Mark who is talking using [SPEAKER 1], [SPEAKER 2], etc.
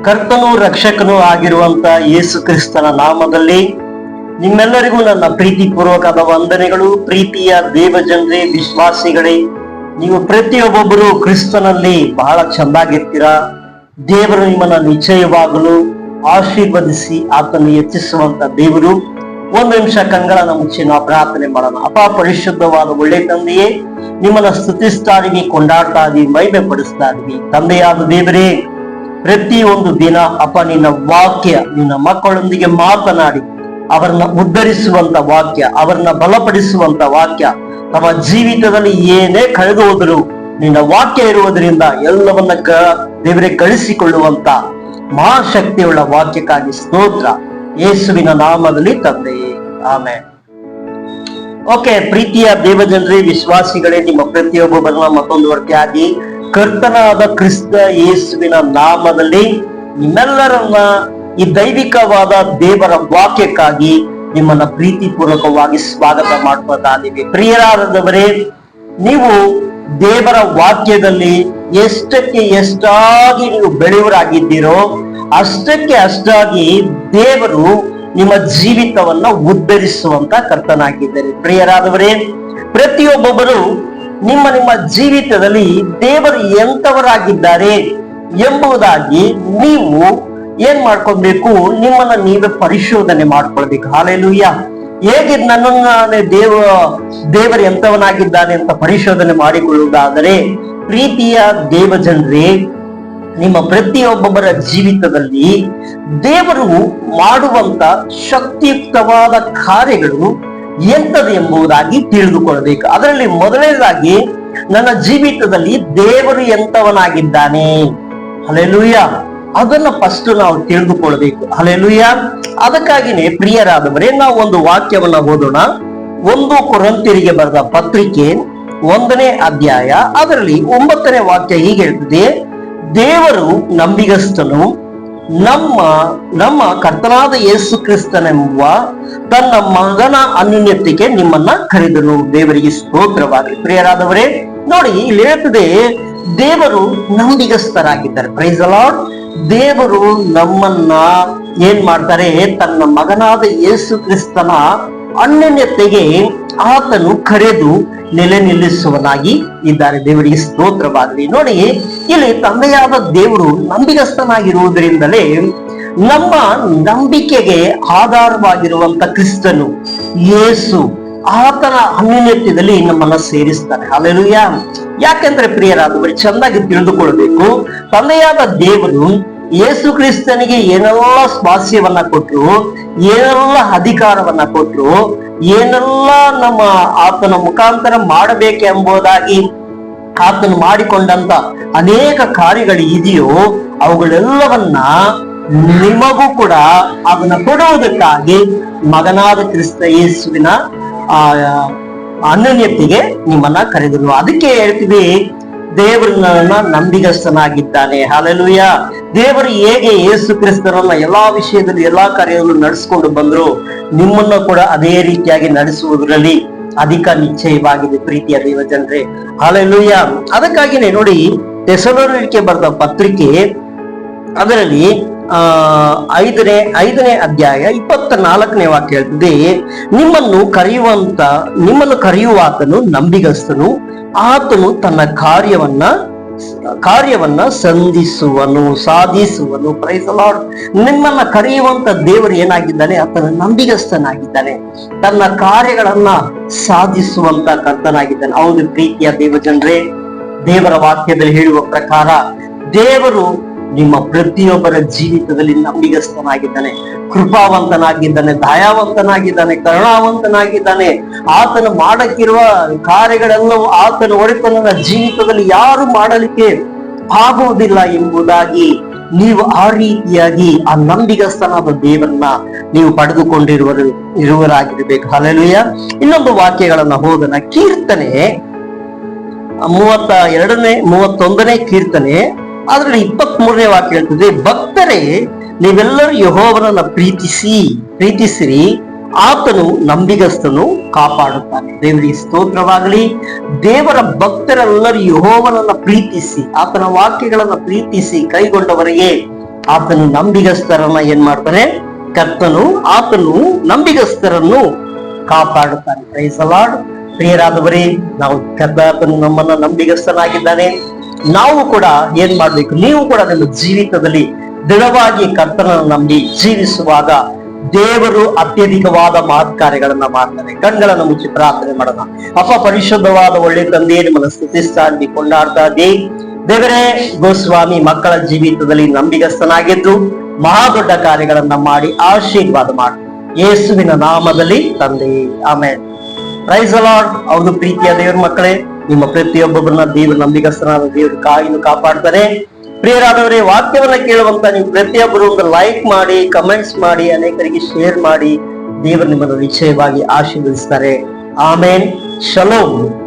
[SPEAKER 1] ಕರ್ತನೂ ರಕ್ಷಕನೂ ಆಗಿರುವಂತ ಯೇಸು ಕ್ರಿಸ್ತನ ನಾಮದಲ್ಲಿ ನಿಮ್ಮೆಲ್ಲರಿಗೂ ನನ್ನ ಪ್ರೀತಿ ಪೂರ್ವಕದ ವಂದನೆಗಳು. ಪ್ರೀತಿಯ ದೇವಜನರೇ, ವಿಶ್ವಾಸಿಗಳೇ, ನೀವು ಪ್ರತಿಯೊಬ್ಬೊಬ್ಬರು ಕ್ರಿಸ್ತನಲ್ಲಿ ಬಹಳ ಚೆಂದಾಗಿರ್ತೀರಾ. ದೇವರು ನಿಮ್ಮನ್ನ ನಿಶ್ಚಯವಾಗಲು ಆಶೀರ್ವದಿಸಿ ಆತನ್ನು ಹೆಚ್ಚಿಸುವಂತ ದೇವರು. ಒಂದು ನಿಮಿಷ ಕಂಗಳನ್ನ ಮುಚ್ಚಿ ನಾವು ಪ್ರಾರ್ಥನೆ ಮಾಡೋಣ. ಅಪಾ ಪರಿಶುದ್ಧವಾದ ಒಳ್ಳೆ ತಂದೆಯೇ, ನಿಮ್ಮನ್ನ ಸ್ತುತಿಸ್ತಾ ಕೊಂಡಾಡ್ತಾ ಇದೀವಿ, ಮಹಿಮೆ ಪಡಿಸ್ತಾ ಇದೀವಿ. ತಂದೆಯಾದ ದೇವರೇ, ಪ್ರತಿಯೊಂದು ದಿನ ಅಪ್ಪ ನಿನ್ನ ವಾಕ್ಯ ನಿನ್ನ ಮಕ್ಕಳೊಂದಿಗೆ ಮಾತನಾಡಿ ಅವರನ್ನ ಉದ್ಧರಿಸುವಂತ ವಾಕ್ಯ, ಅವರನ್ನ ಬಲಪಡಿಸುವಂತ ವಾಕ್ಯ, ತಮ್ಮ ಜೀವಿತದಲ್ಲಿ ಏನೇ ಕಳೆದು ಹೋದರೂ ನಿನ್ನ ವಾಕ್ಯ ಇರುವುದರಿಂದ ಎಲ್ಲವನ್ನ ದೇವರೇ ಗಳಿಸಿಕೊಳ್ಳುವಂತ ಮಹಾಶಕ್ತಿಯುಳ್ಳ ವಾಕ್ಯಕ್ಕಾಗಿ ಸ್ತೋತ್ರ, ಯೇಸುವಿನ ನಾಮದಲ್ಲಿ ತಂದೆಯೇ, ಆಮೆನ್. ಓಕೆ, ಪ್ರೀತಿಯ ದೇವಜನರೇ, ವಿಶ್ವಾಸಿಗಳೇ, ನಿಮ್ಮ ಪ್ರತಿಯೊಬ್ಬರನ್ನ ಮತ್ತೊಂದು ವರ್ತಿಯಾಗಿ ಕರ್ತನಾದ ಕ್ರಿಸ್ತ ಯೇಸುವಿನ ನಾಮದಲ್ಲಿ ನಿಮ್ಮೆಲ್ಲರನ್ನ ಈ ದೈವಿಕವಾದ ದೇವರ ವಾಕ್ಯಕ್ಕಾಗಿ ನಿಮ್ಮನ್ನ ಪ್ರೀತಿ ಪೂರ್ವಕವಾಗಿ ಸ್ವಾಗತ ಮಾಡ್ಕೊತಾ ಇದೀವಿ. ಪ್ರಿಯರಾದವರೇ, ನೀವು ದೇವರ ವಾಕ್ಯದಲ್ಲಿ ಎಷ್ಟಕ್ಕೆ ಎಷ್ಟಾಗಿ ನೀವು ಬೆಳೆಯವರಾಗಿದ್ದೀರೋ ಅಷ್ಟಕ್ಕೆ ಅಷ್ಟಾಗಿ ದೇವರು ನಿಮ್ಮ ಜೀವಿತವನ್ನ ಉದ್ಧರಿಸುವಂತ ಕರ್ತನಾಗಿದ್ದಾರೆ. ಪ್ರಿಯರಾದವರೇ, ಪ್ರತಿಯೊಬ್ಬೊಬ್ಬರು ನಿಮ್ಮ ನಿಮ್ಮ ಜೀವಿತದಲ್ಲಿ ದೇವರು ಎಂತವರಾಗಿದ್ದಾರೆ ಎಂಬುದಾಗಿ ನೀವು ಏನ್ ಮಾಡ್ಕೊಳ್ಬೇಕು, ನಿಮ್ಮನ್ನ ನೀವೇ ಪರಿಶೋಧನೆ ಮಾಡ್ಕೊಳ್ಬೇಕು. ಹಾಲೆಲೂಯ. ಹೇಗೆ ನನ್ನನ್ನ ದೇವರು ಎಂತವನಾಗಿದ್ದಾನೆ ಅಂತ ಪರಿಶೋಧನೆ ಮಾಡಿಕೊಳ್ಳುವುದಾದರೆ, ಪ್ರೀತಿಯ ದೇವಜನರೇ, ನಿಮ್ಮ ಪ್ರತಿಯೊಬ್ಬೊಬ್ಬರ ಜೀವಿತದಲ್ಲಿ ದೇವರು ಮಾಡುವಂತ ಶಕ್ತಿಯುಕ್ತವಾದ ಕಾರ್ಯಗಳು ಎಂತದು ಎಂಬುದಾಗಿ ತಿಳಿದುಕೊಳ್ಬೇಕು. ಅದರಲ್ಲಿ ಮೊದಲನೇದಾಗಿ ನನ್ನ ಜೀವಿತದಲ್ಲಿ ದೇವರು ಎಂತವನಾಗಿದ್ದಾನೆ, ಹಲ್ಲೆಲೂಯ, ಅದನ್ನ ಫಸ್ಟ್ ನಾವು ತಿಳಿದುಕೊಳ್ಬೇಕು. ಹಲ್ಲೆಲೂಯ. ಅದಕ್ಕಾಗಿನೇ ಪ್ರಿಯರಾದವರೇ, ನಾವು ಒಂದು ವಾಕ್ಯವನ್ನ ಓದೋಣ. 1 ಕೊರಿಂಥಿಯರಿಗೆ ಬರೆದ ಪತ್ರಿಕೆ 1ನೇ ಅಧ್ಯಾಯ, ಅದರಲ್ಲಿ 9ನೇ ವಾಕ್ಯ ಹೀಗೆ ಹೇಳ್ತದೆ: ದೇವರು ನಂಬಿಗಸ್ತನು, ನಮ್ಮ ಕರ್ತನಾದ ಯೇಸು ಕ್ರಿಸ್ತನೆಂಬ ತನ್ನ ಮಗನ ಅನ್ಯೋನ್ಯತೆಗೆ ನಿಮ್ಮನ್ನ ಕರೆದನು. ದೇವರಿಗೆ ಸ್ತೋತ್ರವಾಗಲಿ. ಪ್ರಿಯರಾದವರೇ, ನೋಡಿ ಇಲ್ಲಿ ಹೇಳ್ತದೆ, ದೇವರು ನಂಬಿಗಸ್ತರಾಗಿದ್ದಾರೆ. Price the lord. ದೇವರು ನಮ್ಮನ್ನ ಏನ್ ಮಾಡ್ತಾರೆ, ತನ್ನ ಮಗನಾದ ಯೇಸು ಕ್ರಿಸ್ತನ ಅನ್ಯೋನ್ಯತೆಗೆ ಆತನು ಕರೆದು ನೆಲೆ ನಿಲ್ಲಿಸುವನಾಗಿ ಇದ್ದಾರೆ. ದೇವರಿಗೆ ಸ್ತೋತ್ರವಾಗಲಿ. ನೋಡಿ, ಇಲ್ಲಿ ತಂದೆಯಾದ ದೇವರು ನಂಬಿಗಸ್ತನಾಗಿರುವುದರಿಂದಲೇ ನಮ್ಮ ನಂಬಿಕೆಗೆ ಆಧಾರವಾಗಿರುವಂತ ಕ್ರಿಸ್ತನು ಯೇಸು ಆತನ ಅನ್ಯೋನ್ಯತೆಯಲ್ಲಿ ನಮ್ಮನ್ನ ಸೇರಿಸ್ತಾನೆ. ಹಲ್ಲೆಲೂಯ. ಯಾಕೆಂದ್ರೆ ಪ್ರಿಯರಾದವರು ಚೆನ್ನಾಗಿ ತಿಳಿದುಕೊಳ್ಬೇಕು, ತಂದೆಯಾದ ದೇವರು ಯೇಸು ಕ್ರಿಸ್ತನಿಗೆ ಏನೆಲ್ಲ ಸ್ವಾಸ್ಯವನ್ನ ಕೊಟ್ರು, ಏನೆಲ್ಲ ಅಧಿಕಾರವನ್ನ ಕೊಟ್ರು, ಏನೆಲ್ಲ ನಮ್ಮ ಆತನ ಮುಖಾಂತರ ಮಾಡಬೇಕೆಂಬುದಾಗಿ ಆತನು ಮಾಡಿಕೊಂಡಂತ ಅನೇಕ ಕಾರ್ಯಗಳು ಇದೆಯೋ ಅವುಗಳೆಲ್ಲವನ್ನ ನಿಮಗೂ ಕೂಡ ಅದನ್ನ ಕೊಡುವುದಕ್ಕಾಗಿ ಮಗನಾದ ಕ್ರಿಸ್ತ ಯೇಸುವಿನ ಅನ್ಯೋನ್ಯತೆಗೆ ನಿಮ್ಮನ್ನ ಕರೆದರು. ಅದಕ್ಕೆ ಹೇಳ್ತೀವಿ, ದೇವರನ್ನ ನಂಬಿಗಸ್ತನಾಗಿದ್ದಾನೆ. ಹಲ್ಲೆಲೂಯ. ದೇವರು ಹೇಗೆ ಯೇಸು ಕ್ರಿಸ್ತರನ್ನ ಎಲ್ಲಾ ವಿಷಯದಲ್ಲಿ ಎಲ್ಲಾ ಕಾರ್ಯಗಳನ್ನು ನಡೆಸಿಕೊಂಡು ಬಂದ್ರು, ನಿಮ್ಮನ್ನ ಕೂಡ ಅದೇ ರೀತಿಯಾಗಿ ನಡೆಸುವುದರಲ್ಲಿ ಅಧಿಕ ನಿಶ್ಚಯವಾಗಿದೆ. ಪ್ರೀತಿಯ ದೇವಜನರೇ, ಹಲ್ಲೆಲೂಯ. ಅದಕ್ಕಾಗಿನೇ ನೋಡಿ, ಥೆಸಲೋನಿಕರಿಗೆ ಬರೆದ ಪತ್ರಿಕೆ ಅದರಲ್ಲಿ 5ನೇ ಅಧ್ಯಾಯ 24ನೇ ವಾಕ್ಯ ಹೇಳ್ತದೆ: ನಿಮ್ಮನ್ನು ಕರೆಯುವಾತನು ನಂಬಿಗಸ್ತನು, ಆತನು ತನ್ನ ಕಾರ್ಯವನ್ನ ಸಾಧಿಸುವನು. Price the lord. ನಿಮ್ಮನ್ನ ಕರೆಯುವಂತ ದೇವರು ಏನಾಗಿದ್ದಾನೆ, ಆತನ ನಂಬಿಗಸ್ತನಾಗಿದ್ದಾನೆ, ತನ್ನ ಕಾರ್ಯಗಳನ್ನ ಸಾಧಿಸುವಂತ ಕರ್ತನಾಗಿದ್ದಾನೆ. ಹೌದು ಪ್ರೀತಿಯ ದೇವಜನರೇ, ದೇವರ ವಾಕ್ಯದಲ್ಲಿ ಹೇಳುವ ಪ್ರಕಾರ ದೇವರು ನಿಮ್ಮ ಪ್ರತಿಯೊಬ್ಬರ ಜೀವಿತದಲ್ಲಿ ನಂಬಿಗಸ್ತನಾಗಿದ್ದಾನೆ, ಕೃಪಾವಂತನಾಗಿದ್ದಾನೆ, ದಯಾವಂತನಾಗಿದ್ದಾನೆ, ಕರುಣಾವಂತನಾಗಿದ್ದಾನೆ. ಆತನು ಮಾಡಕ್ಕಿರುವ ಕಾರ್ಯಗಳೆಲ್ಲವೂ ಆತನ ಹೊರತು ನನ್ನ ಜೀವಿತದಲ್ಲಿ ಯಾರು ಮಾಡಲಿಕ್ಕೆ ಆಗುವುದಿಲ್ಲ ಎಂಬುದಾಗಿ ನೀವು ಆ ರೀತಿಯಾಗಿ ಆ ನಂಬಿಗಸ್ತನಾದ ದೇವರನ್ನ ನೀವು ಇರುವರಾಗಿರ್ಬೇಕು. ಹಲ್ಲೆಲೂಯ. ಇನ್ನೊಂದು ವಾಕ್ಯಗಳನ್ನ ಓದೋಣ. ಕೀರ್ತನೆ 31ನೇ ಕೀರ್ತನೆ ಅದರಲ್ಲಿ 23ನೇ ವಾಕ್ಯ ಹೇಳ್ತದೆ: ಭಕ್ತರೇ, ನೀವೆಲ್ಲರೂ ಯೆಹೋವನನ್ನ ಪ್ರೀತಿಸಿರಿ, ಆತನು ನಂಬಿಗಸ್ತನು, ಕಾಪಾಡುತ್ತಾನೆ. ದೇವರಿಗೆ ಸ್ತೋತ್ರವಾಗಲಿ. ದೇವರ ಭಕ್ತರೆಲ್ಲರೂ ಯೆಹೋವನನ್ನ ಪ್ರೀತಿಸಿ ಆತನ ವಾಕ್ಯಗಳನ್ನ ಪ್ರೀತಿಸಿ ಕೈಗೊಂಡವರಿಗೆ ಆತನು ನಂಬಿಗಸ್ತರನ್ನ ಏನ್ ಮಾಡ್ತಾನೆ? ಕರ್ತನು ಆತನು ನಂಬಿಗಸ್ತರನ್ನು ಕಾಪಾಡುತ್ತಾನೆ. Praise the Lord. ಪ್ರಿಯರಾದವರೇ, ನಾವು ಕರ್ತನು ನಮ್ಮನ್ನ ನಂಬಿಗಸ್ತನಾಗಿದ್ದಾನೆ. ನಾವು ಕೂಡ ಏನ್ ಮಾಡ್ಬೇಕು? ನೀವು ಕೂಡ ನಿಮ್ಮ ಜೀವಿತದಲ್ಲಿ ದೃಢವಾಗಿ ಕರ್ತನನ್ನು ನಂಬಿ ಜೀವಿಸುವಾಗ ದೇವರು ಅತ್ಯಧಿಕವಾದ ಮಹತ್ ಕಾರ್ಯಗಳನ್ನ ಮಾಡ್ತಾರೆ. ಕಣ್ಗಳನ್ನ ಮುಚ್ಚಿ ಪ್ರಾರ್ಥನೆ ಮಾಡೋಣ. ಅಪ್ಪ ಪರಿಶುದ್ಧವಾದ ಒಳ್ಳೆ ತಂದೆ, ನಿಮ್ಮನ್ನ ಸ್ತುತಿಸ್ತಾ ಕೊಂಡಾಡ್ತಾ ಇದ್ದೀವಿ. ದೇವರೇ, ಗೋಸ್ವಾಮಿ ಮಕ್ಕಳ ಜೀವಿತದಲ್ಲಿ ನಂಬಿಗಸ್ತನಾಗಿದ್ದು ಮಹಾ ದೊಡ್ಡ ಕಾರ್ಯಗಳನ್ನ ಮಾಡಿ ಆಶೀರ್ವಾದ ಮಾಡಿ ಯೇಸುವಿನ ನಾಮದಲ್ಲಿ ತಂದೆ, ಆಮೆನ್. Price the lord. ಹೌದು ಪ್ರೀತಿಯ ದೇವರ ಮಕ್ಕಳೇ, ನಿಮ್ಮ ಪ್ರತಿಯೊಬ್ಬೊಬ್ಬರನ್ನ ದೇವರು ನಂಬಿಗಸ್ತನಾದ ದೇವರು ಕಾಪಾಡ್ತಾರೆ. ಪ್ರಿಯರಾದವರೇ, ವಾಕ್ಯವನ್ನ ಕೇಳುವಂತ ನೀವು ಪ್ರತಿಯೊಬ್ಬರು ಒಂದು ಲೈಕ್ ಮಾಡಿ, ಕಮೆಂಟ್ಸ್ ಮಾಡಿ, ಅನೇಕರಿಗೆ ಶೇರ್ ಮಾಡಿ. ದೇವರು ನಿಮ್ಮನ್ನು ನಿಶ್ಚಯವಾಗಿ ಆಶೀರ್ವದಿಸ್ತಾರೆ. ಆಮೇನ್. ಶಲೋಮ್.